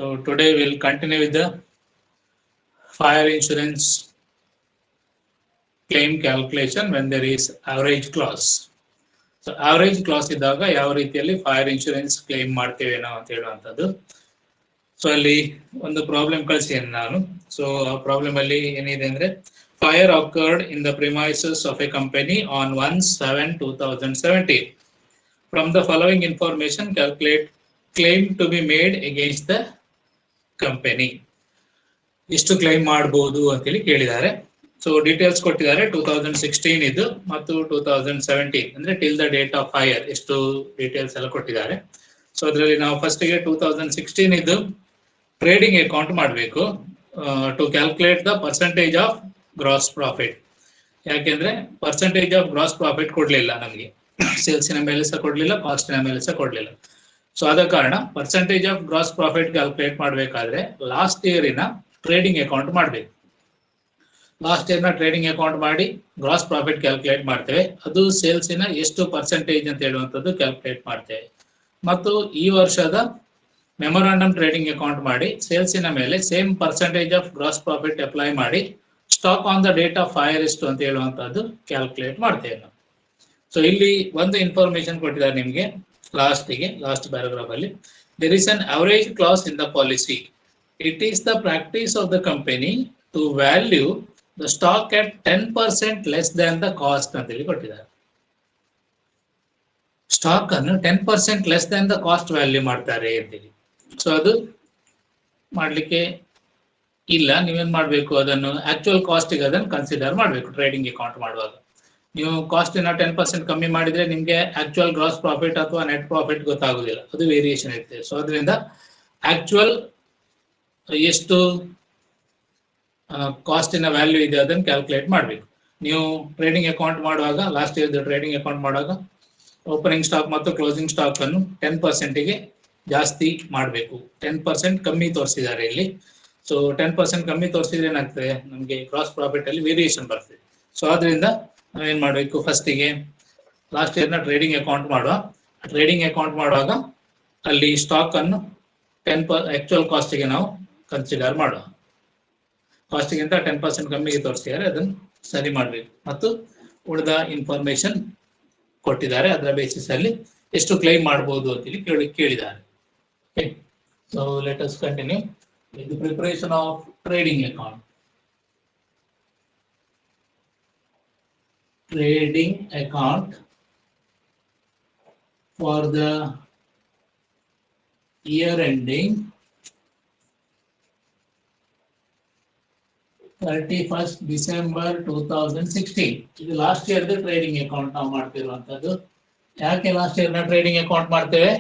So today we'll continue with the fire insurance claim calculation when there is average clause. So average clause ಇದ್ದಾಗ ಯಾವ ರೀತಿಯಲ್ಲಿ fire insurance claim ಮಾಡ್ತೇವೆ ನಾವು ಅಂತ ಹೇಳುವಂಥದ್ದು. ಸೊ ಅಲ್ಲಿ ಒಂದು ಪ್ರಾಬ್ಲಮ್ ಕಳಿಸಿದ್ದೇನೆ ನಾನು. ಸೊ ಆ ಪ್ರಾಬ್ಲಮ್ ಅಲ್ಲಿ ಏನಿದೆ ಅಂದ್ರೆ fire occurred in the premises of a company on 1/7/2017. From the following information, calculate claim to be made against the company. ಇಷ್ಟು ಕ್ಲೈಮ್ ಮಾಡಬಹುದು ಅಂತೇಳಿ ಕೇಳಿದ್ದಾರೆ. ಸೊ ಡೀಟೇಲ್ಸ್ ಕೊಟ್ಟಿದ್ದಾರೆ 2016 ಇದು ಮತ್ತು 2017 ಅಂದ್ರೆ till the date of fire ಎಷ್ಟು ಡೀಟೇಲ್ಸ್ ಎಲ್ಲ ಕೊಟ್ಟಿದ್ದಾರೆ. ಸೊ ಅದರಲ್ಲಿ ನಾವು ಫಸ್ಟ್ ಗೆ 2016 ಇದು ಟ್ರೇಡಿಂಗ್ ಅಕೌಂಟ್ ಮಾಡಬೇಕು to calculate the percentage of gross profit. ಯಾಕೆಂದ್ರೆ ಪರ್ಸೆಂಟೇಜ್ ಆಫ್ ಗ್ರಾಸ್ ಪ್ರಾಫಿಟ್ ಕೊಡ್ಲಿಲ್ಲ ನಮಗೆ, ಸೇಲ್ಸಿನ ಮೇಲೆ ಸಹ ಕೊಡ್ಲಿಲ್ಲ, ಕಾಸ್ಟಿನ ಮೇಲೆ ಸಹ ಕೊಡ್ಲಿಲ್ಲ. ಸೊ ಆದ ಕಾರಣ percentage of gross profit calculate ಮಾಡಬೇಕಾದ್ರೆ ಲಾಸ್ಟ್ ಇಯರಿನ ಟ್ರೇಡಿಂಗ್ ಅಕೌಂಟ್ ಮಾಡಬೇಕು. ಲಾಸ್ಟ್ ಇಯರ್ನ ಟ್ರೇಡಿಂಗ್ ಅಕೌಂಟ್ ಮಾಡಿ ಗ್ರಾಸ್ ಪ್ರಾಫಿಟ್ ಕ್ಯಾಲ್ಕುಲೇಟ್ ಮಾಡ್ತೇವೆ. ಅದು ಸೇಲ್ಸಿನ ಎಷ್ಟು ಪರ್ಸೆಂಟೇಜ್ ಅಂತ ಹೇಳುವಂಥದ್ದು ಕ್ಯಾಲ್ಕುಲೇಟ್ ಮಾಡ್ತೇವೆ. ಮತ್ತು ಈ ವರ್ಷದ ಮೆಮೊರಾಂಡಮ್ ಟ್ರೇಡಿಂಗ್ ಅಕೌಂಟ್ ಮಾಡಿ ಸೇಲ್ಸಿನ ಮೇಲೆ same percentage of gross profit apply ಮಾಡಿ stock on the date of fire ಎಷ್ಟು ಅಂತ ಹೇಳುವಂಥದ್ದು ಕ್ಯಾಲ್ಕುಲೇಟ್ ಮಾಡ್ತೇವೆ ನಾವು. ಸೊ ಇಲ್ಲಿ ಒಂದು ಇನ್ಫಾರ್ಮೇಶನ್ ಕೊಟ್ಟಿದ್ದಾರೆ ನಿಮಗೆ ಲಾಸ್ಟ್ ಪ್ಯಾರಾಗ್ರಾಫ್ ಅಲ್ಲಿ. There is an average clause in the policy. It is the practice of the company to value the stock at 10% less than the cost ಅಂತ ಹೇಳಿ ಕೊಟ್ಟಿದ್ದಾರೆ. ಸ್ಟಾಕ್ ಅನ್ನು 10% less than the cost value ಮಾಡ್ತಾರೆ ಅಂತೇಳಿ. So ಅದು ಮಾಡ್ಲಿಕ್ಕೆ ಇಲ್ಲ. ನೀವೇನ್ ಮಾಡ್ಬೇಕು, ಅದನ್ನು ಆಕ್ಚುಯಲ್ ಕಾಸ್ಟ್ ಗೆ ಅದನ್ನು ಕನ್ಸಿಡರ್ ಮಾಡ್ಬೇಕು ಟ್ರೇಡಿಂಗ್ ಅಕೌಂಟ್ ಮಾಡುವಾಗ. ನೀವು ಕಾಸ್ಟ್ ನ 10% ಕಮ್ಮಿ ಮಾಡಿದ್ರೆ ನಿಮ್ಗೆ ಆಕ್ಚುಯಲ್ ಗ್ರಾಸ್ ಪ್ರಾಫಿಟ್ ಅಥವಾ ನೆಟ್ ಪ್ರಾಫಿಟ್ ಗೊತ್ತಾಗುದಿಲ್ಲ, ಅದು ವೇರಿಯೇಷನ್ ಇರ್ತದೆ. ಸೊ ಅದರಿಂದ ಆಕ್ಚುಯಲ್ ಎಷ್ಟು ಕಾಸ್ಟಿನ ವ್ಯಾಲ್ಯೂ ಇದೆ ಅದನ್ನು ಕ್ಯಾಲ್ಕುಲೇಟ್ ಮಾಡಬೇಕು. ನೀವು ಟ್ರೇಡಿಂಗ್ ಅಕೌಂಟ್ ಮಾಡುವಾಗ, ಲಾಸ್ಟ್ ಇಯರ್ ಟ್ರೇಡಿಂಗ್ ಅಕೌಂಟ್ ಮಾಡುವಾಗ ಓಪನಿಂಗ್ ಸ್ಟಾಕ್ ಮತ್ತು ಕ್ಲೋಸಿಂಗ್ ಸ್ಟಾಕ್ ಅನ್ನು 10%ಗೆ ಜಾಸ್ತಿ ಮಾಡಬೇಕು. 10% ಕಮ್ಮಿ ತೋರಿಸಿದ್ದಾರೆ ಇಲ್ಲಿ. ಸೊ 10% ಕಮ್ಮಿ ತೋರಿಸಿದ್ರೆ ಏನಾಗ್ತದೆ, ನಮಗೆ ಗ್ರಾಸ್ ಪ್ರಾಫಿಟ್ ಅಲ್ಲಿ ವೇರಿಯೇಷನ್ ಬರ್ತದೆ. ಸೊ ಆದ್ರಿಂದ ನಾವೇನ್ ಮಾಡಬೇಕು, ಫಸ್ಟಿಗೆ ಲಾಸ್ಟ್ ಇಯರ್ನ ಟ್ರೇಡಿಂಗ್ ಅಕೌಂಟ್ ಮಾಡುವ. ಟ್ರೇಡಿಂಗ್ ಅಕೌಂಟ್ ಮಾಡುವಾಗ ಅಲ್ಲಿ ಸ್ಟಾಕ್ ಅನ್ನು 10% ಆಕ್ಚುಯಲ್ ಕಾಸ್ಟಿಗೆ ನಾವು ಕನ್ಸಿಡರ್ ಮಾಡುವ. ಕಾಸ್ಟಿಗಿಂತ 10% ಕಮ್ಮಿಗೆ ತೋರಿಸಿದ್ದಾರೆ, ಅದನ್ನು ಸರಿ ಮಾಡಬೇಕು. ಮತ್ತು ಉಳಿದ ಇನ್ಫಾರ್ಮೇಶನ್ ಕೊಟ್ಟಿದ್ದಾರೆ, ಅದರ ಬೇಸಿಸ್ ಅಲ್ಲಿ ಎಷ್ಟು ಕ್ಲೈಮ್ ಮಾಡಬಹುದು ಅಂತೇಳಿ ಕೇಳಿದ್ದಾರೆ. Okay, so let us continue with the preparation of trading account. Trading account for the year ending 31st December 2016. ಇದು ಲಾಸ್ಟ್ ಇಯರ್ ಟ್ರೇಡಿಂಗ್ ಅಕೌಂಟ್ ನಾವು ಮಾಡ್ತಿರುವಂತದ್ದು. ಯಾಕೆ ಲಾಸ್ಟ್ ಇಯರ್ ನ ಟ್ರೇಡಿಂಗ್ ಅಕೌಂಟ್ ಮಾಡ್ತೇವೆ?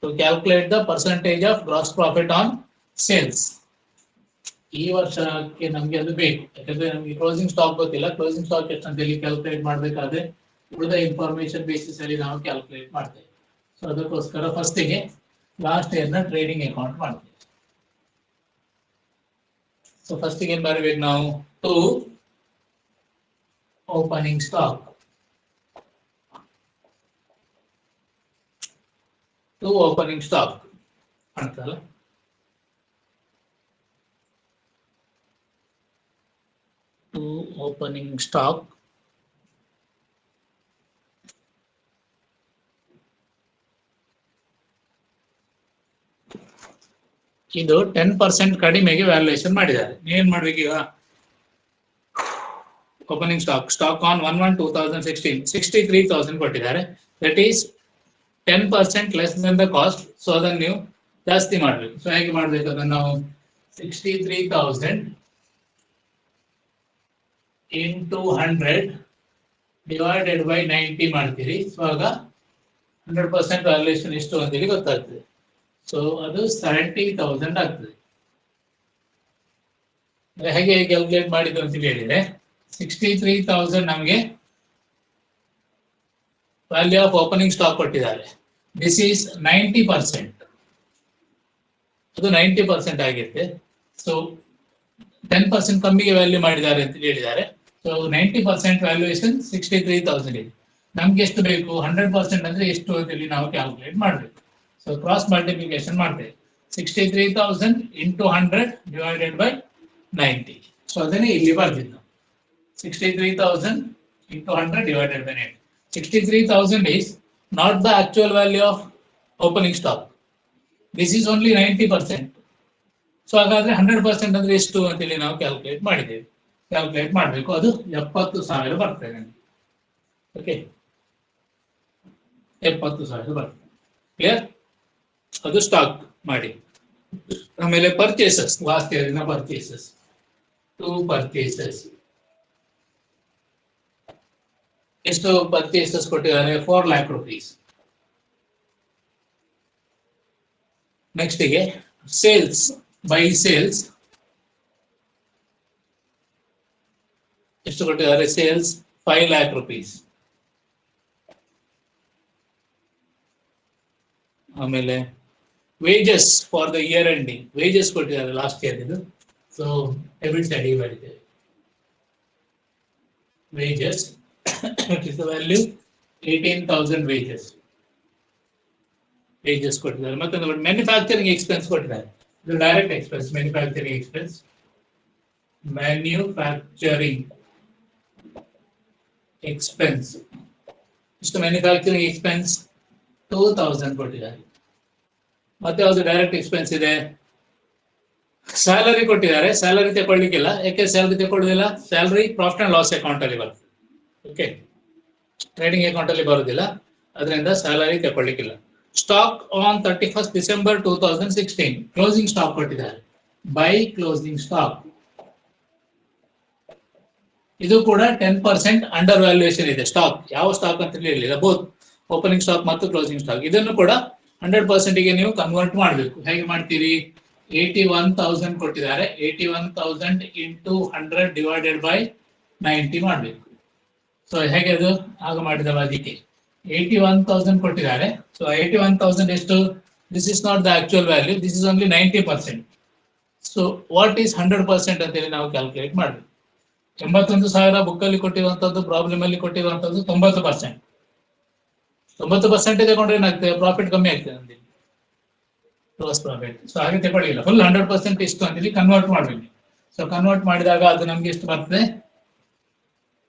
To calculate the percentage of gross profit on sales. ಈ ವರ್ಷಕ್ಕೆ ನಮ್ಗೆ ಅದು ಬೇಕು, ಯಾಕಂದ್ರೆ ನಮ್ಗೆ ಕ್ಲೋಸಿಂಗ್ ಸ್ಟಾಕ್ ಗೊತ್ತಿಲ್ಲ. ಕ್ಲೋಸಿಂಗ್ ಸ್ಟಾಕ್ ಎಷ್ಟು ಅಂತ ಹೇಳಿ ಕ್ಯಾಲ್ಕುಲೇಟ್ ಮಾಡ್ಬೇಕಾದ್ರೆ ಉಳಿದ ಇನ್ಫಾರ್ಮೇಶನ್ ಬೇಸಿಸ್ ಅಲ್ಲಿ ನಾವು ಕ್ಯಾಲ್ಕುಲೇಟ್ ಮಾಡ್ತೇವೆ. ಸೊ ಅದಕ್ಕೋಸ್ಕರ ಫಸ್ಟಿಗೆ ಲಾಸ್ಟ್ ಇಯರ್ ನ ಟ್ರೇಡಿಂಗ್ ಅಕೌಂಟ್ ಮಾಡ್ತೇವೆ. ಸೊ ಫಸ್ಟಿಗೆ ಏನ್ ಬರಬೇಕು ನಾವು, to opening stock. To opening stock ಅಂತಲ್ಲ, to opening stock ಇದು 10% ಕಡಿಮೆಗೆ ವ್ಯಾಲ್ಯೂಯೇಷನ್ ಮಾಡಿದ್ದಾರೆ. ನೀವೇನ್ ಮಾಡ್ಬೇಕು ಈಗ, ಓಪನಿಂಗ್ ಸ್ಟಾಕ್ ಆನ್ 1/1/2016 63,000 ಕೊಟ್ಟಿದ್ದಾರೆ. That is 10% less than the cost. So ಅದನ್ನು ನೀವು ಜಾಸ್ತಿ ಮಾಡ್ಬೇಕು. ಸೊ ಹೇಗೆ ಮಾಡ್ಬೇಕು ಅದನ್ನು ನಾವು, 63,000 into 100 divided by 90 ಮಾಡ್ತೀರಿ. ಸೊ ಆಗ 100% ವ್ಯಾಲ್ಯೂಯೇಷನ್ ಎಷ್ಟು ಅಂತೇಳಿ ಗೊತ್ತಾಗ್ತದೆ. ಸೊ ಅದು 70,000 ಆಗ್ತದೆ. ಹೇಗೆ ಕ್ಯಾಲ್ಕುಲೇಟ್ ಮಾಡಿದ್ದು ಅಂತ ಹೇಳಿದ್ರೆ, 63,000 ನಮಗೆ ವ್ಯಾಲ್ಯೂ ಆಫ್ ಓಪನಿಂಗ್ ಸ್ಟಾಕ್ ಕೊಟ್ಟಿದ್ದಾರೆ. This is 90%. ಅದು 90% ಆಗಿರುತ್ತೆ. ಸೊ 10% ಕಮ್ಮಿಗೆ ವ್ಯಾಲ್ಯೂ ಮಾಡಿದ್ದಾರೆ ಅಂತ ಹೇಳಿದ್ದಾರೆ. ಸೊ 90% ವ್ಯಾಲ್ಯೂಯೇಷನ್ 63,000 ಇದೆ. ನಮ್ಗೆ ಎಷ್ಟು ಬೇಕು, 100% ಅಂದ್ರೆ ಎಷ್ಟು ಅಂತೇಳಿ ನಾವು ಕ್ಯಾಲ್ಕುಲೇಟ್ ಮಾಡಬೇಕು. ಸೊ ಕ್ರಾಸ್ ಮಲ್ಟಿಪ್ಲಿಕೇಶನ್ ಮಾಡ್ತೇವೆ. 63,000 into 100 divided by 90. So ಅದನ್ನೇ ಇಲ್ಲಿ ಬರ್ದಿದ್ದು. 63,000 into 100 divided by 90. 63,000 is not the actual value of opening stock. This is only 90%. So ಹಾಗಾದ್ರೆ 100% ಅಂದ್ರೆ ಎಷ್ಟು ಅಂತೇಳಿ ನಾವು ಕ್ಯಾಲ್ಕುಲೇಟ್ ಮಾಡಿದ್ದೇವೆ. ಕ್ಯಾಲ್ಕುಲೇಟ್ ಮಾಡಬೇಕು, ಅದು 70,000 ಬರ್ತದೆ. ಓಕೆ, 70,000 ಬರ್ತದೆ. ಕ್ಲಿಯರ್? ಅದು ಸ್ಟಾಕ್ ಮಾಡಿ. ಆಮೇಲೆ purchases, last year purchases, 2 purchases. ಎಷ್ಟು ಪರ್ಚೇಸಸ್ ಕೊಟ್ಟಿದ್ದಾರೆ? 4 lakh rupees. ನೆಕ್ಸ್ಟ್ ಗೆ ಸೇಲ್ಸ್, ಬೈ ಸೇಲ್ಸ್ ಎಷ್ಟು ಕೊಟ್ಟಿದ್ದಾರೆ? Sales 5 lakh rupees. ಆಮೇಲೆ wages for the year ending, wages ಕೊಟ್ಟಿದ್ದಾರೆ ಲಾಸ್ಟ್ ಇಯರ್ ಇದು. ಸೊ ಡೆಬಿಟ್ ಸೈಡ್ ಮಾಡಿದ್ದೇವೆ. Wages what is the value? 18,000 wages. Wages ಕೊಟ್ಟಿದ್ದಾರೆ. ಮತ್ತೊಂದು ಮ್ಯಾನುಫ್ಯಾಕ್ಚರಿಂಗ್ ಎಕ್ಸ್ಪೆನ್ಸ್ ಕೊಟ್ಟಿದ್ದಾರೆ. ಇದು direct expense. Manufacturing expense, manufacturing expense ಇಷ್ಟು ಮ್ಯಾನುಫ್ಯಾಕ್ಚರಿಂಗ್ ಎಕ್ಸ್ಪೆನ್ಸ್ 2,000 ಕೊಟ್ಟಿದ್ದಾರೆ. ಮತ್ತೆ ಯಾವುದು ಡೈರೆಕ್ಟ್ ಎಕ್ಸ್ಪೆನ್ಸ್ ಇದೆ? ಸ್ಯಾಲರಿ ಕೊಟ್ಟಿದ್ದಾರೆ. ಸ್ಯಾಲರಿ ತಗೊಳ್ಳಿಕ್ಕಿಲ್ಲ. ಯಾಕೆ ಸ್ಯಾಲರಿ ತಗೊಳ್ಳೋದಿಲ್ಲ? Salary profit and loss account ಅಲ್ಲಿ ಬರ್ತದೆ. ಓಕೆ, ಟ್ರೇಡಿಂಗ್ ಅಕೌಂಟ್ ಅಲ್ಲಿ ಬರುವುದಿಲ್ಲ, ಅದರಿಂದ ಸ್ಯಾಲರಿ ತಗೊಳ್ಳಿಕ್ಕಿಲ್ಲ. Stock on 31st December 2016, closing stock ಕೊಟ್ಟಿದ್ದಾರೆ. ಬೈ ಕ್ಲೋಸಿಂಗ್ ಸ್ಟಾಕ್, ಇದು ಕೂಡ 10% ಅಂಡರ್ ವ್ಯಾಲ್ಯೂಯೇಷನ್ ಇದೆ. ಸ್ಟಾಕ್ ಯಾವ ಸ್ಟಾಕ್ ಅಂತ ಹೇಳಿಲ್ಲ, ಬೋತ್ ಓಪನಿಂಗ್ ಸ್ಟಾಕ್ ಮತ್ತು ಕ್ಲೋಸಿಂಗ್ ಸ್ಟಾಕ್. ಇದನ್ನು ಕೂಡ 100% ಗೆ ನೀವು ಕನ್ವರ್ಟ್ ಮಾಡಬೇಕು. ಹೇಗೆ ಮಾಡ್ತೀರಿ? 81,000 ಕೊಟ್ಟಿದ್ದಾರೆ. 81,000 into 100 divided by 90 ಮಾಡಬೇಕು. ಸೊ ಹೇಗೆ ಅದು? ಆಗ ಮಾಡಿದ ಅದಕ್ಕೆ 81,000 ಕೊಟ್ಟಿದ್ದಾರೆ. ಸೊ 81,000 ಎಷ್ಟು? This is not the actual value, this is only 90%. So what is 100% ಅಂತೇಳಿ ನಾವು ಕ್ಯಾಲ್ಕುಲೇಟ್ ಮಾಡಬೇಕು. 81,000 ಬುಕ್ ಅಲ್ಲಿ ಕೊಟ್ಟಿರುವಂತದ್ದು, ಪ್ರಾಬ್ಲಮ್ ಅಲ್ಲಿ ಕೊಟ್ಟಿರುವಂತದ್ದು 90%. 90% ತಗೊಂಡ್ರೆ ಏನಾಗ್ತದೆ? ಪ್ರಾಫಿಟ್ ಕಮ್ಮಿ ಆಗ್ತದೆ ಅಂತ, ಗ್ರೋಸ್ ಪ್ರಾಫಿಟ್. ಸೊ ಹಾಗೆ ತಗೊಳ್ಳಿಲ್ಲ, ಫುಲ್ 100% ಇಷ್ಟು ಅಂತೇಳಿ ಕನ್ವರ್ಟ್ ಮಾಡಬೇಕು. ಸೊ ಕನ್ವರ್ಟ್ ಮಾಡಿದಾಗ ಅದು ನಮ್ಗೆ ಎಷ್ಟು ಬರ್ತದೆ?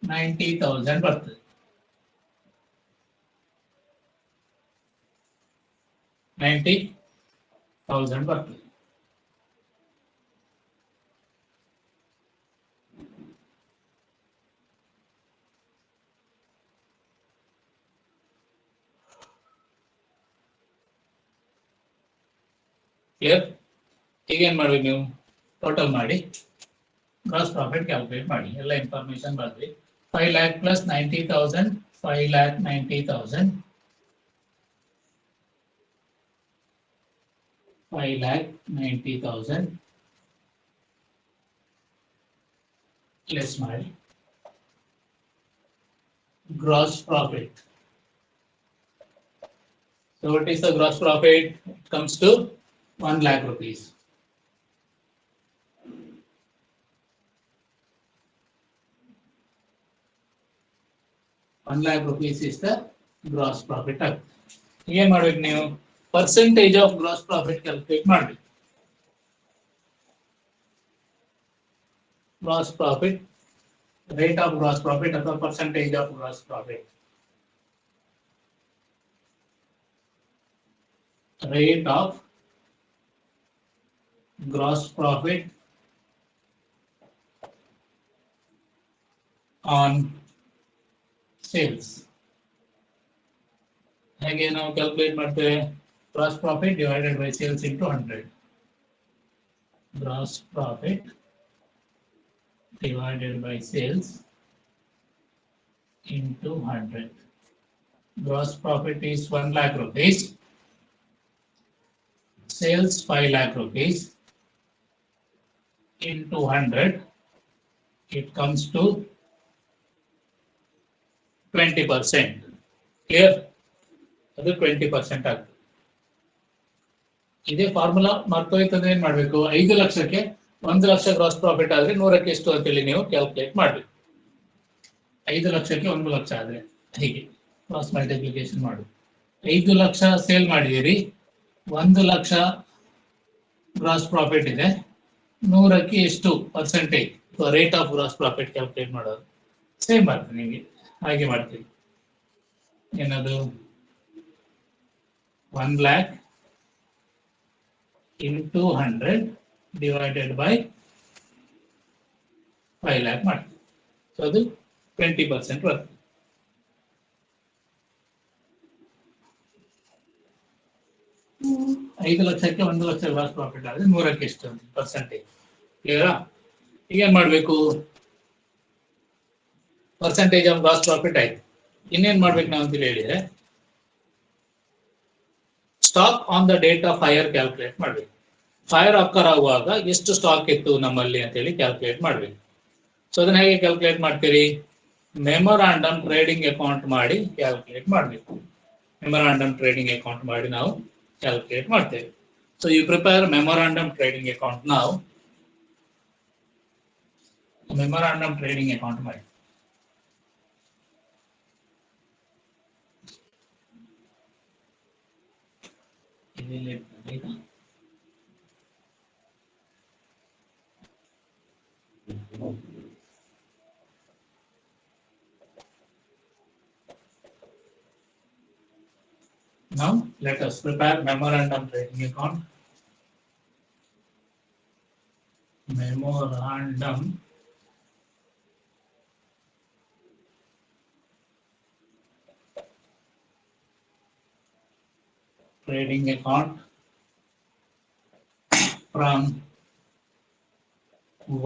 90,000 ಬರ್ತದೆ. 90,000 ಬರ್ತದೆ. ಕ್ಲಿಯರ್? ಈಗ ಏನ್ ಮಾಡ್ಬೇಕು ನೀವು? ಟೋಟಲ್ ಮಾಡಿ ಗ್ರಾಸ್ ಪ್ರಾಫಿಟ್ ಕ್ಯಾಲ್ಕುಲೇಟ್ ಮಾಡಿ. ಎಲ್ಲ ಇನ್ಫಾರ್ಮೇಶನ್ ಬರ್ದ್ರಿ. 5 lakh plus 90,000, 5,90,000, 5,90,000 less ಮಾಡಿ gross profit. So what is the gross profit? It comes to 1 lakh rupees. 1 lakh rupees is the gross profit. ಏನ್ ಮಾಡ್ಬೇಕು ನೀವು? Percentage of gross profit calculate ಮಾಡಬೇಕು. Gross profit, rate of gross profit ಅಥವಾ percentage of gross profit. Rate of gross profit on sales. ಹೇಗೆ ನಾವು calculate ಮಾಡ್ತೇವೆ? Gross profit divided by sales into 100. Gross profit divided by sales into 100. Gross profit is 1 lakh rupees. Sales 5 lakh rupees into 100. It comes to 20%. Clear? ಅದು 20% ಆಗ್ತದೆ. ಇದೇ formula ಮರ್ತೋಯ್ತಂದ್ರೆ ಏನ್ ಮಾಡ್ಬೇಕು? 5 ಲಕ್ಷಕ್ಕೆ 1 lakh gross profit ಆದ್ರೆ 100ಕ್ಕೆ ಎಷ್ಟು ಅಂತೇಳಿ ನೀವು ಕ್ಯಾಲ್ಕುಲೇಟ್ ಮಾಡಬೇಕು. 5 ಲಕ್ಷಕ್ಕೆ 1 ಲಕ್ಷ ಆದ್ರೆ ಹೀಗೆ ಕ್ರಾಸ್ ಮಲ್ಟಿಪ್ಲಿಕೇಶನ್ ಮಾಡು. 5 ಲಕ್ಷ ಸೇಲ್ ಮಾಡಿದಿರಿ, 1 ಲಕ್ಷ ಗ್ರಾಸ್ ಪ್ರಾಫಿಟ್ ಇದೆ, 100ಕ್ಕೆ ಎಷ್ಟು percentage rate of gross profit calculate ಮಾಡೋದು ಸೇಮ್ ಬರ್ತದೆ ನಿಮಗೆ. ಹಾಗೆ ಮಾಡ್ತೀವಿ. ಏನದು 1 lakh into 100 divided by 5 lakh ಮಾಡ್ತೀವಿ. ಸೊ ಅದು 20% ಬರ್ತದೆ. ಐದು ಲಕ್ಷಕ್ಕೆ 1 ಲಕ್ಷ ಗ್ರಾಸ್ ಪ್ರಾಫಿಟ್ ಆದ್ರೆ 100ಕ್ಕೆ ಎಷ್ಟು ಪರ್ಸೆಂಟೇಜ್. ಕ್ಲಿಯರಾ? ಈಗ ಏನ್ ಮಾಡ್ಬೇಕು? ಪರ್ಸೆಂಟೇಜ್ ಆಫ್ ಗ್ರಾಸ್ ಪ್ರಾಫಿಟ್ ಆಯ್ತು. ಇನ್ನೇನ್ ಮಾಡ್ಬೇಕು ನಾವು ಅಂತ ಹೇಳಿದ್ರೆ stock on the date of fire calculate ಮಾಡ್ಬೇಕು. ಫೈರ್ ಅಕ್ಕರ್ ಆಗುವಾಗ ಎಷ್ಟು ಸ್ಟಾಕ್ ಇತ್ತು ನಮ್ಮಲ್ಲಿ ಅಂತ ಹೇಳಿ ಕ್ಯಾಲ್ಕುಲೇಟ್ ಮಾಡ್ಬೇಕು. ಸೊ ಅದನ್ನ ಹೇಗೆ ಕ್ಯಾಲ್ಕುಲೇಟ್ ಮಾಡ್ತೀರಿ? ಮೆಮೊರಾಂಡಮ್ ಟ್ರೇಡಿಂಗ್ ಅಕೌಂಟ್ ಮಾಡಿ ಕ್ಯಾಲ್ಕುಲೇಟ್ ಮಾಡಬೇಕು. ಮೆಮೊರಾಂಡಮ್ ಟ್ರೇಡಿಂಗ್ ಅಕೌಂಟ್ ಮಾಡಿ ನಾವು ಕ್ಯಾಲ್ಕುಲೇಟ್ ಮಾಡ್ತೇವೆ. So you prepare memorandum trading account ನಾವು. ಮೆಮೊರಾಂಡಮ್ ಟ್ರೇಡಿಂಗ್ ಅಕೌಂಟ್ ಮಾಡಿ. Now let us prepare memorandum trading account. Memorandum trading account from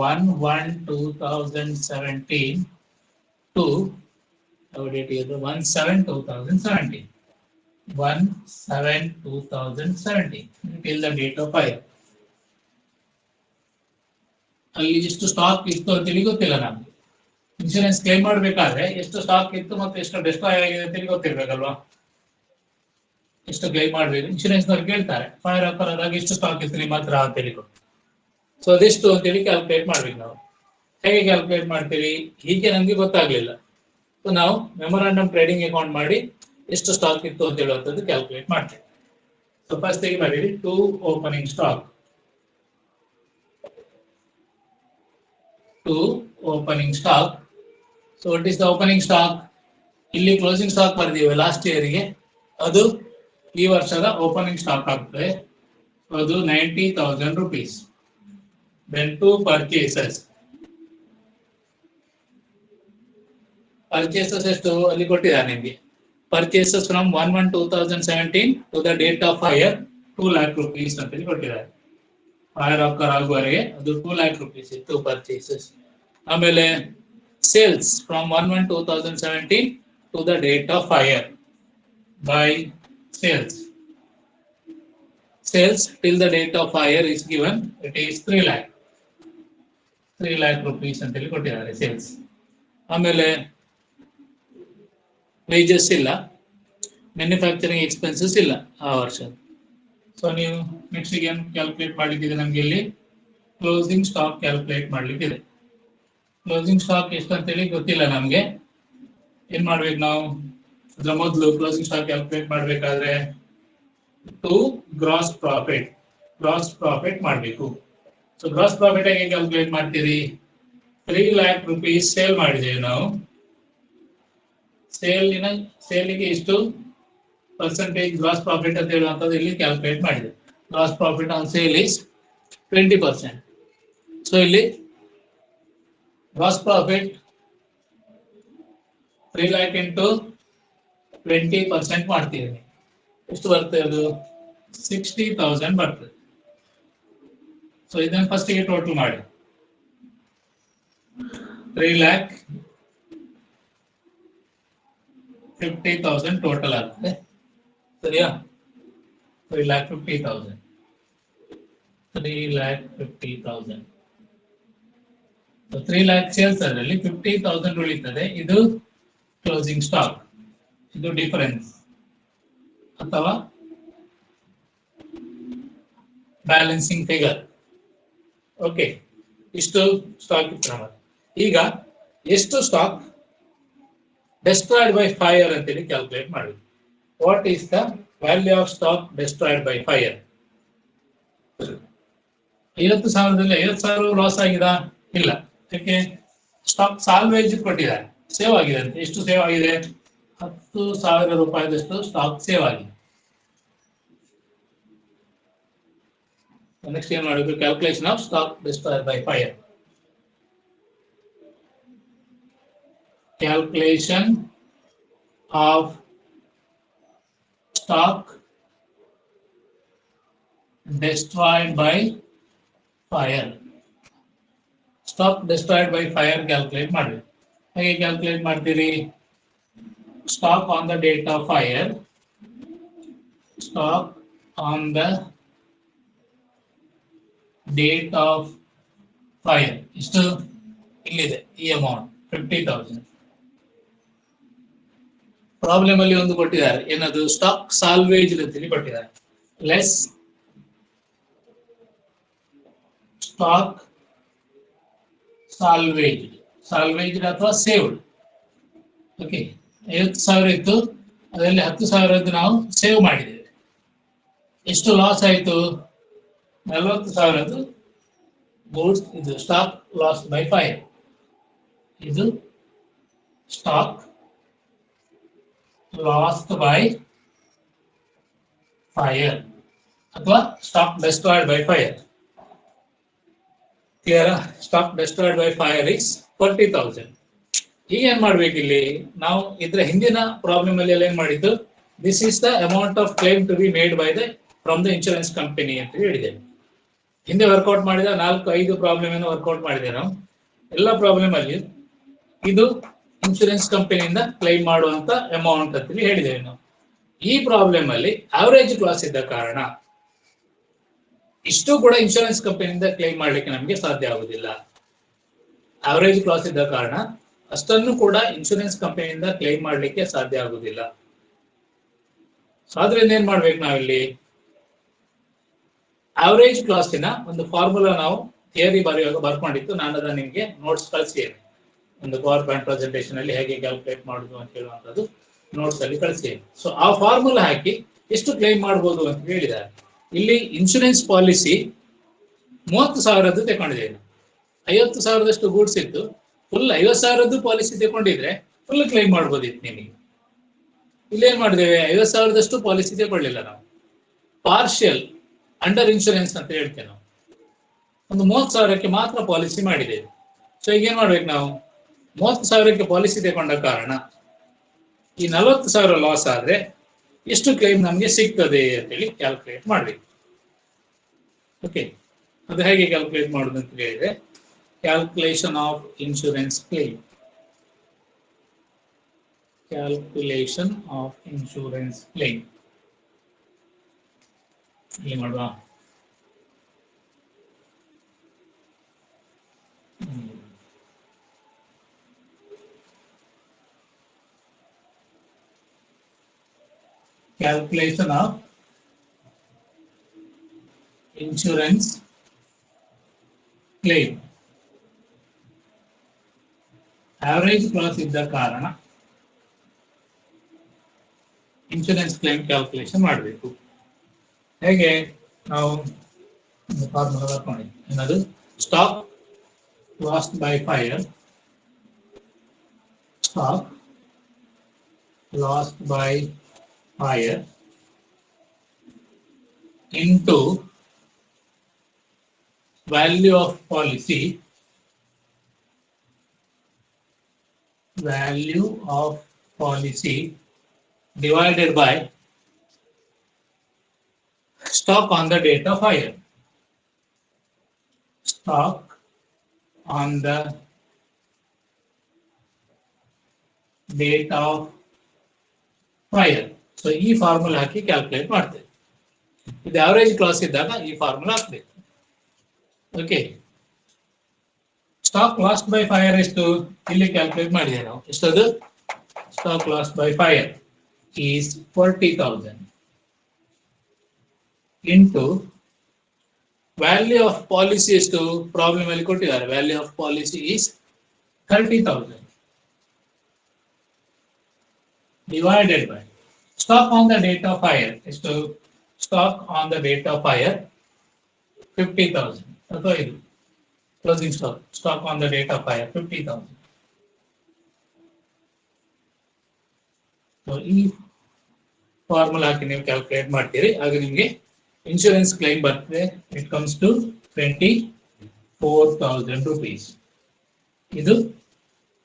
1/1/2017 to 1/7/2017. 1/7/2017 till the date of fire. ಅಲ್ಲಿ ಎಷ್ಟು stock ಇತ್ತು ಅಂತೇಳಿ ಗೊತ್ತಿಲ್ಲ ನಮ್ಗೆ. ಇನ್ಶೂರೆನ್ಸ್ ಕ್ಲೈಮ್ ಮಾಡಬೇಕಾದ್ರೆ ಎಷ್ಟು ಸ್ಟಾಕ್ ಇತ್ತು ಮತ್ತೆ ಎಷ್ಟು ಡೆಸ್ಟ್ರಾಯ್ ಆಗಿದೆ ಅಂತೇಳಿ ಗೊತ್ತಿರ್ಬೇಕಲ್ವಾ? ಎಷ್ಟು ಕ್ಲೈಮ್ ಮಾಡ್ಬೇಕು ಇನ್ಶೂರೆನ್ಸ್ ನವ್ರು ಕೇಳ್ತಾರೆ. ಫೈರ್ ಆಫರ್ ಆದಾಗ ಎಷ್ಟು ಸ್ಟಾಕ್ ಇತ್ತು ನಿಮ್ಮ ಹತ್ರ ಅಂತ ಹೇಳಿ. ಸೊ ಅದೆಷ್ಟು ಅಂತೇಳಿ ಕ್ಯಾಲ್ಕುಲೇಟ್ ಮಾಡ್ಬೇಕು ನಾವು. ಹೇಗೆ ಕ್ಯಾಲ್ಕುಲೇಟ್ ಮಾಡ್ತೀವಿ? ಹೀಗೆ ನಮ್ಗೆ ಗೊತ್ತಾಗ್ಲಿಲ್ಲ. ಸೊ ನಾವು ಮೆಮೊರಾಂಡಮ್ ಟ್ರೇಡಿಂಗ್ ಅಕೌಂಟ್ ಮಾಡಿ ಎಷ್ಟು ಸ್ಟಾಕ್ ಇತ್ತು ಅಂತ ಹೇಳುವಂಥದ್ದು ಕ್ಯಾಲ್ಕುಲೇಟ್ ಮಾಡ್ತೇವೆ. ಸೊ ಫಸ್ಟ್ ಈಗ ಮಾಡಿ to opening stock. To opening stock. So what is the opening stock? ಇಲ್ಲಿ ಕ್ಲೋಸಿಂಗ್ ಸ್ಟಾಕ್ ಬರ್ದೀವಿ ಲಾಸ್ಟ್ ಇಯರ್ಗೆ, ಅದು ಈ ವರ್ಷದ ಓಪನಿಂಗ್ ಸ್ಟಾಕ್ ಆಗ್ತದೆ. ಅದು 90,000 rupees. Then two purchases. Purchases ಎಷ್ಟು ಅಲ್ಲಿ ಕೊಟ್ಟಿದ್ದಾರೆ ನಿಮಗೆ. Purchases from 1/1/2017 to the date of fire 2 lakh rupees ಅಂತ ಹೇಳಿ ಕೊಟ್ಟಿದ್ದಾರೆ. ಫೈರ್ ಆಕರ್ ಆಗುವವರೆಗೆ ಅದು 2 lakh rupees ಇತ್ತು ಪರ್ಚೇಸಸ್. ಆಮೇಲೆ sales from 1/1/2017 to the date of fire by sales. Sales till the date of fire is given, it is 3 lakh. 3 lakh rupees ಅಂತ ಹೇಳಿ ಕೊಟ್ಟಿದ್ದಾರೆ ಸೇಲ್ಸ್. ಆಮೇಲೆ ವೇಜಸ್ ಇಲ್ಲ, ಮ್ಯಾನುಫ್ಯಾಕ್ಚರಿಂಗ್ ಎಕ್ಸ್ಪೆನ್ಸಸ್ ಇಲ್ಲ ಆ ವರ್ಷ. ಸೊ ನೀವು ನೆಕ್ಸ್ಟ್ ಏನು ಕ್ಯಾಲ್ಕುಲೇಟ್ ಮಾಡ್ಲಿಕ್ಕಿದೆ ನಮ್ಗೆ ಇಲ್ಲಿ ಕ್ಲೋಸಿಂಗ್ ಸ್ಟಾಕ್ ಕ್ಯಾಲ್ಕುಲೇಟ್ ಮಾಡ್ಲಿಕ್ಕಿದೆ. ಕ್ಲೋಸಿಂಗ್ ಸ್ಟಾಕ್ ಎಷ್ಟು ಅಂತೇಳಿ ಗೊತ್ತಿಲ್ಲ ನಮ್ಗೆ. ಏನ್ ಮಾಡ್ಬೇಕು ನಾವು? ಅದ್ರ ಮೊದಲು ಕ್ಲೋಸಿಂಗ್ ಸ್ಟಾಕ್ ಕ್ಯಾಲ್ಕುಲೇಟ್ ಮಾಡ್ಬೇಕಾದ್ರೆ ಟು ಗ್ರಾಸ್ ಪ್ರಾಫಿಟ್ ಮಾಡಬೇಕು. ಸೊ ಗ್ರಾಸ್ ಪ್ರಾಫಿಟ್ ಹೇಗೆ ಕ್ಯಾಲ್ಕುಲೇಟ್ ಮಾಡ್ತೀರಿ? 3 lakh rupees ಸೇಲ್ ಮಾಡಿದ್ದೇವೆ ನಾವು. ಸೇಲಿಗೆ ಎಷ್ಟು ಪರ್ಸೆಂಟೇಜ್ ಗ್ರಾಸ್ ಪ್ರಾಫಿಟ್ ಅಂತ ಹೇಳುವಂಥದ್ದು ಇಲ್ಲಿ ಕ್ಯಾಲ್ಕುಲೇಟ್ ಮಾಡಿದೆ. Gross profit on sale is 20%. So ಇಲ್ಲಿ ಗ್ರಾಸ್ ಪ್ರಾಫಿಟ್ 3 lakh into 20% ಮಾಡ್ತೀವಿ. ಎಷ್ಟು ಬರ್ತದೆ? ಅದು 60,000 ಬರ್ತದೆ. ಸೊ ಇದನ್ನು ಫಸ್ಟಿಗೆ ಟೋಟಲ್ ಮಾಡಿ 3,50,000 ಟೋಟಲ್ ಆಗ್ತದೆ. ಸರಿಯಾ? 3,50,000. 3,50,000. 3 lakh ಸೇಲ್ಸ್ ಅದರಲ್ಲಿ 50,000 ಉಳಿತದೆ. ಇದು ಕ್ಲೋಸಿಂಗ್ ಸ್ಟಾಕ್, ಇದು ಡಿಫರೆನ್ಸ್ ಅಥವಾ ಬ್ಯಾಲೆನ್ಸಿಂಗ್ ಫಿಗರ್. ಓಕೆ, ಇಷ್ಟು ಸ್ಟಾಕ್ ಇತ್ತು. ಈಗ ಎಷ್ಟು ಸ್ಟಾಕ್ ಡೆಸ್ಟ್ರಾಯ್ಡ್ ಬೈ ಫೈರ್ ಅಂತೇಳಿ ಕ್ಯಾಲ್ಕುಲೇಟ್ ಮಾಡಿ. What is the value of stock destroyed by fire? 50,000ದಲ್ಲಿ 50,000 ಲಾಸ್ ಆಗಿದಾ? ಇಲ್ಲ. ಯಾಕೆ? ಸ್ಟಾಕ್ ಸಾಲ್ವೇಜ್ ಕೊಟ್ಟಿದ್ದಾರೆ, ಸೇವ್ ಆಗಿದೆ ಅಂತ. ಎಷ್ಟು ಸೇವ್ ಆಗಿದೆ? 10,000 ರೂಪಾಯಿದಷ್ಟು ಸ್ಟಾಕ್ ಸೇವ್ ಆಗಿದೆ. ನೆಕ್ಸ್ಟ್ ಏನ್ ಮಾಡಬೇಕು? Calculation of stock destroyed by fire. Calculation of stock destroyed by fire. Stock destroyed by fire calculate ಮಾಡಿ. ಹೇಗೆ ಕ್ಯಾಲ್ಕುಲೇಟ್ ಮಾಡ್ತೀರಿ? Stock on the date of fire. Stock on the date of fire. ಇಷ್ಟು ಇಲ್ಲಿದೆ ಈ amount 50,000. Problem ಅಲ್ಲಿ ಒಂದು ಕೊಟ್ಟಿದ್ದಾರೆ, ಏನದು? ಸ್ಟಾಕ್ ಸಾಲ್ವೇಜ್ ಅಂತೇಳಿ ಕೊಟ್ಟಿದ್ದಾರೆ. ಲೆಸ್ ಸ್ಟಾಕ್ ಸಾಲ್ವೇಜ್, ಸಾಲ್ವೇಜ್ ಅಥವಾ ಸೇವ್ಡ್. ಓಕೆ, 50,000 ಇತ್ತು, ಅದರಲ್ಲಿ 10,000 ನಾವು ಸೇವ್ ಮಾಡಿದ್ದೇವೆ. ಎಷ್ಟು ಲಾಸ್ ಆಯಿತು? 40,000 ಗೂಡ್ಸ್. ಇದು ಸ್ಟಾಕ್ ಲಾಸ್ ಬೈ ಫೈರ್. ಇದು ಸ್ಟಾಕ್ lost by fire ಅಥವಾ stock destroyed by fire. Clear? Stock destroyed by fire is 40,000. ಈಗ ಏನ್ ಮಾಡ್ಬೇಕು ಇಲ್ಲಿ? ನಾವು ಇದ್ರ ಹಿಂದಿನ ಪ್ರಾಬ್ಲಮ್ ಅಲ್ಲಿ ಏನ್ ಮಾಡಿದ್ದು? This is the amount of claim to be made by the from the insurance company ಅಂತ ಹೇಳಿದ್ದೇವೆ. ಹಿಂದೆ ವರ್ಕೌಟ್ ಮಾಡಿದ 4-5 ಪ್ರಾಬ್ಲಮ್ ಅನ್ನು ವರ್ಕೌಟ್ ಮಾಡಿದೆ ನಾವು. ಎಲ್ಲ ಪ್ರಾಬ್ಲಮ್ ಅಲ್ಲಿ ಇದು ಇನ್ಶೂರೆನ್ಸ್ ಕಂಪನಿಯಿಂದ ಕ್ಲೈಮ್ ಮಾಡುವಂತ ಅಮೌಂಟ್ ಅಂತ ಹೇಳಿದ್ದೇವೆ ನಾವು. ಈ ಪ್ರಾಬ್ಲಮ್ ಅಲ್ಲಿ ಆವರೇಜ್ ಕ್ಲಾಸ್ ಇದ್ದ ಕಾರಣ ಇಷ್ಟು ಕೂಡ ಇನ್ಶೂರೆನ್ಸ್ ಕಂಪನಿಯಿಂದ ಕ್ಲೈಮ್ ಮಾಡ್ಲಿಕ್ಕೆ ನಮಗೆ ಸಾಧ್ಯ ಆಗುದಿಲ್ಲ. ಆವರೇಜ್ ಕ್ಲಾಸ್ ಇದ್ದ ಕಾರಣ ಅಷ್ಟನ್ನು ಕೂಡ ಇನ್ಶೂರೆನ್ಸ್ ಕಂಪನಿಯಿಂದ ಕ್ಲೈಮ್ ಮಾಡ್ಲಿಕ್ಕೆ ಸಾಧ್ಯ ಆಗುದಿಲ್ಲ. ಆದ್ರಿಂದ ಏನ್ ಮಾಡ್ಬೇಕು ನಾವಿಲ್ಲಿ? ಆವರೇಜ್ ಕ್ಲಾಸಿನ ಒಂದು ಫಾರ್ಮುಲಾ ನಾವು ಥಿಯರಿ ಬರೆಯುವಾಗ ಬರ್ಕೊಂಡಿತ್ತು. ನಾನು ಅದನ್ನ ನಿಮ್ಗೆ ನೋಟ್ಸ್ ಕಳಿಸಿದ್ದೇನೆ. ಒಂದು ಪವರ್ ಪಾಯಿಂಟ್ ಪ್ರೆಸೆಂಟೇಷನ್ ಅಲ್ಲಿ ಹೇಗೆ ಕ್ಯಾಲ್ಕುಲೇಟ್ ಮಾಡುದು ಅಂತ ಹೇಳುವಂತದ್ದು ನೋಟ್ಸ್ ಅಲ್ಲಿ ಕಳಿಸಿದ್ದೇನೆ. ಸೊ ಆ ಫಾರ್ಮುಲಾ ಹಾಕಿ ಎಷ್ಟು ಕ್ಲೈಮ್ ಮಾಡಬಹುದು ಅಂತ ಹೇಳಿದ್ದಾರೆ. ಇಲ್ಲಿ ಇನ್ಶೂರೆನ್ಸ್ ಪಾಲಿಸಿ 30,000 ತಗೊಂಡಿದ್ದೇನೆ. 50,000 ಗೂಡ್ಸ್ ಇತ್ತು, ಫುಲ್ 50,000 ಪಾಲಿಸಿ ತಗೊಂಡಿದ್ರೆ ಫುಲ್ ಕ್ಲೈಮ್ ಮಾಡ್ಬೋದಿತ್ತು ನಿಮಗೆ. ಇಲ್ಲೇನ್ ಮಾಡಿದ್ದೇವೆ? 50,000 ಪಾಲಿಸಿ ತಗೊಳ್ಳಿಲ್ಲ ನಾವು, ಪಾರ್ಷಿಯಲ್ ಅಂಡರ್ ಇನ್ಶೂರೆನ್ಸ್ ಅಂತ ಹೇಳ್ತೇವೆ ನಾವು. ಒಂದು 30,000ಕ್ಕೆ ಮಾತ್ರ ಪಾಲಿಸಿ ಮಾಡಿದ್ದೇವೆ. ಸೊ ಈಗ ಏನ್ ಮಾಡ್ಬೇಕು ನಾವು? 30,000ಕ್ಕೆ ಪಾಲಿಸಿ ತಗೊಂಡ ಕಾರಣ ಈ 40,000 ಲಾಸ್ ಆದ್ರೆ ಎಷ್ಟು ಕ್ಲೈಮ್ ನಮ್ಗೆ ಸಿಗ್ತದೆ ಅಂತೇಳಿ ಕ್ಯಾಲ್ಕುಲೇಟ್ ಮಾಡ್ಬೇಕು. ಓಕೆ, ಅದು ಹೇಗೆ ಕ್ಯಾಲ್ಕುಲೇಟ್ ಮಾಡುದು ಅಂತ ಹೇಳಿದ್ರೆ, calculation of insurance claim. Calculation of insurance claim ಇಲ್ಲಿ ಮಾಡುವ. Calculation of insurance claim. Average class ಇದ್ದ ಕಾರಣ ಇನ್ಶೂರೆನ್ಸ್ ಕ್ಲೈಮ್ ಕ್ಯಾಲ್ಕುಲೇಷನ್ ಮಾಡಬೇಕು. ಹೇಗೆ? ನಾವು ಫಾರ್ಮುಲಾ ವರ್ಕ್ ಮಾಡಿ. ಏನದು? Stock lost by fire. Stock lost by fire into value of policy, value of policy divided by stock on the date of fire. Stock on the date of fire. So ಈ formula ಹಾಕಿ calculate ಮಾಡ್ತೇವೆ. ಇದು average clause ಇದ್ದಾಗ ಈ formula ಹಾಕ್ಬೇಕು. Okay, stock lost by fire ಎಷ್ಟು? ಇಲ್ಲಿ calculate ಮಾಡಿದೆ ನಾವು. ಎಷ್ಟದು? Stock lost by fire is 40,000 into value of policy ಎಷ್ಟು? ಪ್ರಾಬ್ಲಮ್ ಅಲ್ಲಿ ಕೊಟ್ಟಿದ್ದಾರೆ. Value of policy is 30,000 divided by stock on the date of fire. Stock on the date of fire 50,000. ಅಥವಾ ಇದು closing stock on the date of fire 50,000. ಈ formula ಹಾಕಿ ನೀವು calculate ಮಾಡ್ತೀರಿ, ಆಗ ನಿಮಗೆ ಇನ್ಶೂರೆನ್ಸ್ ಕ್ಲೈಮ್ ಬರ್ತದೆ. It comes to 24,000 rupees. ಇದು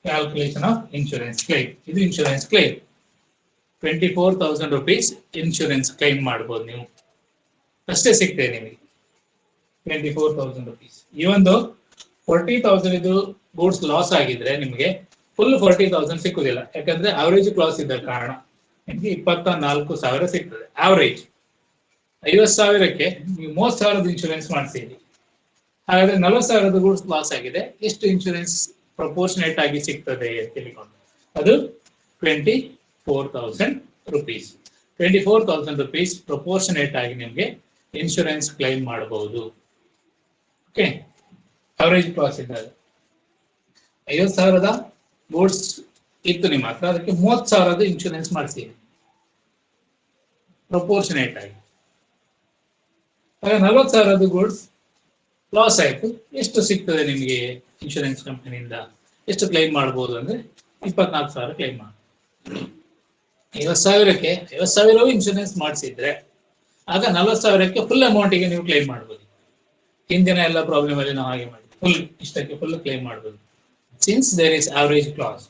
ಕ್ಯಾಲ್ಕುಲೇಷನ್ ಆಫ್ ಇನ್ಶೂರೆನ್ಸ್ ಕ್ಲೈಮ್. ಇದು insurance claim 24,000 rupees insurance claim ಮಾಡಬಹುದು. ನೀವು ಅಷ್ಟೇ ಸಿಗ್ತದೆ ನಿಮಗೆ 24,000 rupees. ಈ ಒಂದು 40,000 ಇದು ಗೂಡ್ಸ್ ಲಾಸ್ ಆಗಿದ್ರೆ ನಿಮಗೆ ಫುಲ್ 40,000 ಸಿಕ್ಕುದಿಲ್ಲ. ಯಾಕಂದ್ರೆ ಅವರೇಜ್ ಕ್ಲಾಸ್ ಇದ್ದ ಕಾರಣ ನಿಮಗೆ 24,000 ಸಿಗ್ತದೆ. ಅವರೇಜ್ 50,000ಕ್ಕೆ ನೀವು 30,000 ಇನ್ಶೂರೆನ್ಸ್ ಮಾಡಿಸಿರಿ. ಹಾಗಾದ್ರೆ 40,000 ಗೂಡ್ಸ್ ಲಾಸ್ ಆಗಿದೆ, ಎಷ್ಟು ಇನ್ಶೂರೆನ್ಸ್ ಪ್ರಪೋರ್ಷನೇಟ್ ಆಗಿ ಸಿಗ್ತದೆ ಅಂತ ತಿಳ್ಕೊಂಡು ಅದು 24,000 rupees. 24,000 rupees ಪ್ರಪೋರ್ಷನೇಟ್ ಆಗಿ ನಿಮಗೆ ಇನ್ಶೂರೆನ್ಸ್ ಕ್ಲೈಮ್ ಮಾಡಬಹುದು. ಓಕೆ, ಅವರೇಜ್ ಕ್ಲಾಸ್ ಇದ್ದಾಗ 50,000 ಗೂಡ್ಸ್ ಇತ್ತು ನಿಮ್ಮ ಹತ್ರ, ಅದಕ್ಕೆ 30,000 ಇನ್ಶೂರೆನ್ಸ್ ಮಾಡಿಸಿ ಪ್ರಪೋರ್ಷನೇಟ್ ಆಗಿ. ಆಗ 40,000 ಗೂಡ್ಸ್ ಲಾಸ್ ಆಯ್ತು, ಎಷ್ಟು ಸಿಗ್ತದೆ ನಿಮಗೆ ಇನ್ಶೂರೆನ್ಸ್ ಕಂಪನಿಯಿಂದ? ಎಷ್ಟು ಕ್ಲೈಮ್ ಮಾಡಬಹುದು ಅಂದ್ರೆ 24,000 ಕ್ಲೈಮ್ ಮಾಡಿ. 50,000ಕ್ಕೆ 50,000 ಇನ್ಶೂರೆನ್ಸ್ ಮಾಡಿಸಿದ್ರೆ ಆಗ 40,000ಕ್ಕೆ ಫುಲ್ ಅಮೌಂಟಿಗೆ ನೀವು ಕ್ಲೈಮ್ ಮಾಡಬಹುದು. ಹಿಂದಿನ ಎಲ್ಲ ಪ್ರಾಬ್ಲಮ್ ಅಲ್ಲಿ ನಾವು ಹಾಗೆ ಮಾಡಿ ಫುಲ್ ಇಷ್ಟಕ್ಕೆ ಫುಲ್ ಕ್ಲೈಮ್ ಮಾಡಬಹುದು. Since there is average clause.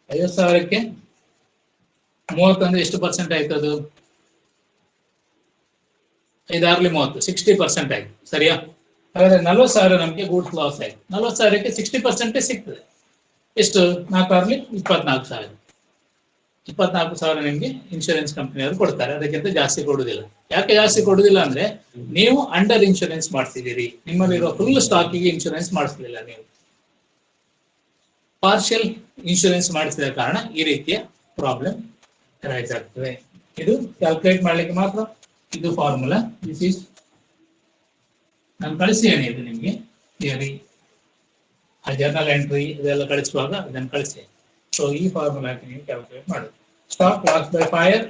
50,000ಕ್ಕೆ 30 ಅಂದ್ರೆ ಎಷ್ಟು ಪರ್ಸೆಂಟ್ ಆಯ್ತು? ಅದು 5 30 60% ಆಯ್ತು, ಸರಿಯಾ? ಹಾಗಾದ್ರೆ 40,000 ನಮಗೆ ಗೂಡ್ಸ್ ಲಾಸ್ ಆಯ್ತು. 40,000ಕ್ಕೆ 60% ಸಿಗ್ತದೆ. ಎಷ್ಟು? 4 24,000. 24,000 ನಿಮಗೆ ಇನ್ಶೂರೆನ್ಸ್ ಕಂಪನಿಯವರು ಕೊಡ್ತಾರೆ, ಅದಕ್ಕಿಂತ ಜಾಸ್ತಿ ಕೊಡುದಿಲ್ಲ. ಯಾಕೆ ಜಾಸ್ತಿ ಕೊಡುದಿಲ್ಲ ಅಂದ್ರೆ ನೀವು ಅಂಡರ್ ಇನ್ಶೂರೆನ್ಸ್ ಮಾಡಿಸಿದಿರಿ, ನಿಮ್ಮಲ್ಲಿರುವ ಫುಲ್ ಸ್ಟಾಕಿಗೆ ಇನ್ಶೂರೆನ್ಸ್ ಮಾಡಿಸಲಿಲ್ಲ, ನೀವು ಪಾರ್ಷಿಯಲ್ ಇನ್ಶೂರೆನ್ಸ್ ಮಾಡಿಸಿದ ಕಾರಣ ಈ ರೀತಿಯ ಪ್ರಾಬ್ಲಮ್ ರೈಸ್ ಆಗ್ತದೆ. ಇದು ಕ್ಯಾಲ್ಕುಲೇಟ್ ಮಾಡ್ಲಿಕ್ಕೆ ಮಾತ್ರ ಇದು ಫಾರ್ಮುಲಾ. ದಿಸ್ ಈಸ್ ನಾನು ಕಳಿಸಿದ್ದೇನೆ ಇದು ನಿಮಗೆ ಥಿಯರಿ, ಆ ಜರ್ನಲ್ ಎಂಟ್ರಿ ಇದೆಲ್ಲ ಕಳಿಸುವಾಗ ಅದನ್ನು ಕಳಿಸಿ. ಸೊ ಈ ಫಾರ್ಮುಲಾ ನೀವು ಕ್ಯಾಲ್ಕುಲೇಟ್ ಮಾಡೋದು. Stock loss by fire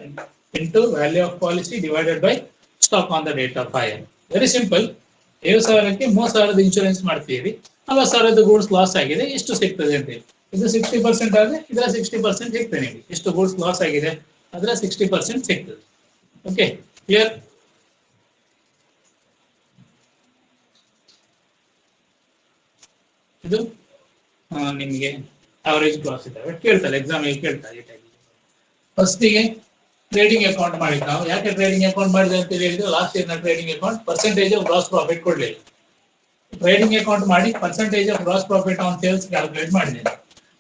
into value of policy divided by stock on the date of fire. Very simple. 50,000ಕ್ಕೆ 30,000 ಇನ್ಶೂರೆನ್ಸ್ ಮಾಡ್ತೀವಿ, 40,000 ಗೂಡ್ಸ್ ಲಾಸ್ ಆಗಿದೆ, ಎಷ್ಟು ಸಿಗ್ತದೆ ಅಂತ ಹೇಳಿ. ಇದು 60% ಆದ್ರೆ ಇದರ 60% ಸಿಗ್ತದೆ ನಿಮಗೆ. ಎಷ್ಟು ಗೂಡ್ಸ್ ಲಾಸ್ ಆಗಿದೆ ಅದರ 60% ಸಿಗ್ತದೆ. Okay, clear? ಇದು ನಿಮಗೆ ಅವರೇಜ್ ಕ್ಲಾಸ್ ಇದ್ದಾವೆ ಕೇಳ್ತಾರೆ, ಎಕ್ಸಾಮ್ ಕೇಳ್ತಾರೆ. ಫಸ್ಟಿಗೆ ಟ್ರೇಡಿಂಗ್ ಅಕೌಂಟ್ ಮಾಡಿದ್ದು ನಾವು. ಯಾಕೆ ಟ್ರೇಡಿಂಗ್ ಅಕೌಂಟ್ ಮಾಡಿದೆ ಅಂತ ಹೇಳಿದ್ರೆ, ಲಾಸ್ಟ್ ಇಯರ್ ನ trading account percentage of gross profit ಕೊಡ್ಲಿಲ್ಲ. ಟ್ರೇಡಿಂಗ್ ಅಕೌಂಟ್ ಮಾಡಿ percentage of gross profit on sales calculate ಮಾಡಿದ್ದೇವೆ.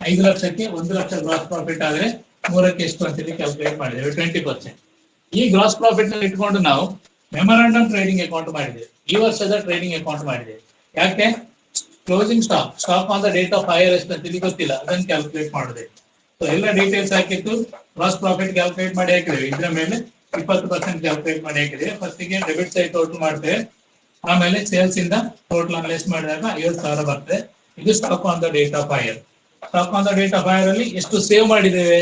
5 ಲಕ್ಷಕ್ಕೆ 1 ಲಕ್ಷ ಗ್ರಾಸ್ ಪ್ರಾಫಿಟ್ ಆದ್ರೆ 3ಕ್ಕೆ ಎಷ್ಟು ಅಂತೇಳಿ ಕ್ಯಾಲ್ಕುಲೇಟ್ ಮಾಡಿದ್ದೇವೆ, 20%. ಈ ಗ್ರಾಸ್ ಪ್ರಾಫಿಟ್ ನಲ್ಲಿ ಇಟ್ಕೊಂಡು ನಾವು ಮೆಮೊರಾಂಡಮ್ ಟ್ರೇಡಿಂಗ್ ಅಕೌಂಟ್ ಮಾಡಿದ್ದೇವೆ. ಈ ವರ್ಷದ ಟ್ರೇಡಿಂಗ್ ಅಕೌಂಟ್ ಮಾಡಿದ್ದೇವೆ. ಯಾಕೆ? Closing stock on the date of fire ಎಷ್ಟು ಅಂತೇಳಿ ಗೊತ್ತಿಲ್ಲ, ಅದನ್ನು ಕ್ಯಾಲ್ಕುಲೇಟ್ ಮಾಡಿದೆ. ಸೊ ಎಲ್ಲ ಡೀಟೇಲ್ಸ್ ಹಾಕಿತ್ತು, ಗ್ರಾಸ್ ಪ್ರಾಫಿಟ್ ಕ್ಯಾಲ್ಕುಲೇಟ್ ಮಾಡಿ ಹಾಕಿದ್ದೇವೆ. ಇದರ ಮೇಲೆ 20% ಕ್ಯಾಲ್ಕುಲೇಟ್ ಮಾಡಿ ಹಾಕಿದ್ದೇವೆ. ಫಸ್ಟಿಗೆ ಡೆಬಿಟ್ ಸೈಡ್ ಟೋಟಲ್ ಮಾಡ್ತೇವೆ, ಆಮೇಲೆ ಸೇಲ್ಸ್ ಇಂದ ಟೋಟಲ್ ಲೆಸ್ ಮಾಡಿದಾಗ 50,000 ಬರ್ತದೆ. ಇದು stock on the date of fire. Stock on the date of fire ಅಲ್ಲಿ ಎಷ್ಟು ಸೇವ್ ಮಾಡಿದ್ದೇವೆ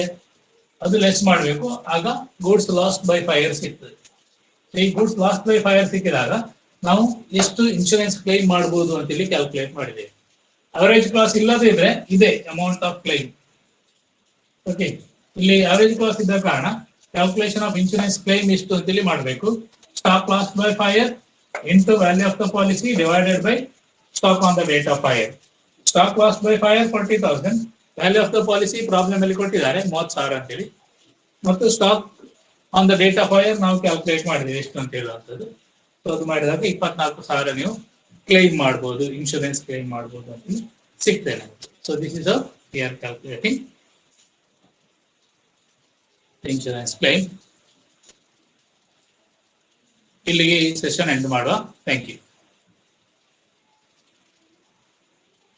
ಅದು ಲೆಸ್ ಮಾಡಬೇಕು, ಆಗ ಗೂಡ್ಸ್ ಲಾಸ್ಟ್ ಬೈ ಫೈರ್ ಸಿಗ್ತದೆ. ಈ ಗೂಡ್ಸ್ ಲಾಸ್ಟ್ ಬೈ ಫೈರ್ ಸಿಕ್ಕಿದಾಗ ನಾವು ಎಷ್ಟು ಇನ್ಶೂರೆನ್ಸ್ ಕ್ಲೈಮ್ ಮಾಡಬಹುದು ಅಂತೇಳಿ ಕ್ಯಾಲ್ಕುಲೇಟ್ ಮಾಡಿದ್ದೇವೆ. ಅವರೇಜ್ ಕ್ಲಾಸ್ ಇಲ್ಲದಿದ್ರೆ ಇದೆ ಅಮೌಂಟ್ ಆಫ್ ಕ್ಲೈಮ್. ಓಕೆ, ಇಲ್ಲಿ ಅವರೇಜ್ ಕ್ಲಾಸ್ ಇದ್ದ ಕಾರಣ ಕ್ಯಾಲ್ಕುಲೇಷನ್ ಆಫ್ ಇನ್ಶೂರೆನ್ಸ್ ಕ್ಲೈಮ್ ಎಷ್ಟು ಅಂತೇಳಿ ಮಾಡಬೇಕು. Stock lost by fire into value of the policy divided by stock on the date of fire. Stock lost by fire 40,000, value of the policy problem ಅಲ್ಲಿ ಕೊಟ್ಟಿದ್ದಾರೆ 30,000 ಅಂತೇಳಿ, ಮತ್ತು stock on the date of fire ನಾವು calculate ಮಾಡಿದ್ದೇವೆ ಎಷ್ಟು ಅಂತ ಹೇಳುವಂಥದ್ದು. So ಅದು ಮಾಡಿದಾಗ 24,000 ನೀವು ಕ್ಲೈಮ್ ಮಾಡಬಹುದು, ಇನ್ಶೂರೆನ್ಸ್ ಕ್ಲೈಮ್ ಮಾಡಬಹುದು ಅಂತ ಸಿಗ್ತೇನೆ. So this is we are calculating insurance claim. ಇಲ್ಲಿಗೆ ಈ ಸೆಷನ್ ಎಂಡ್ ಮಾಡುವ. Thank you.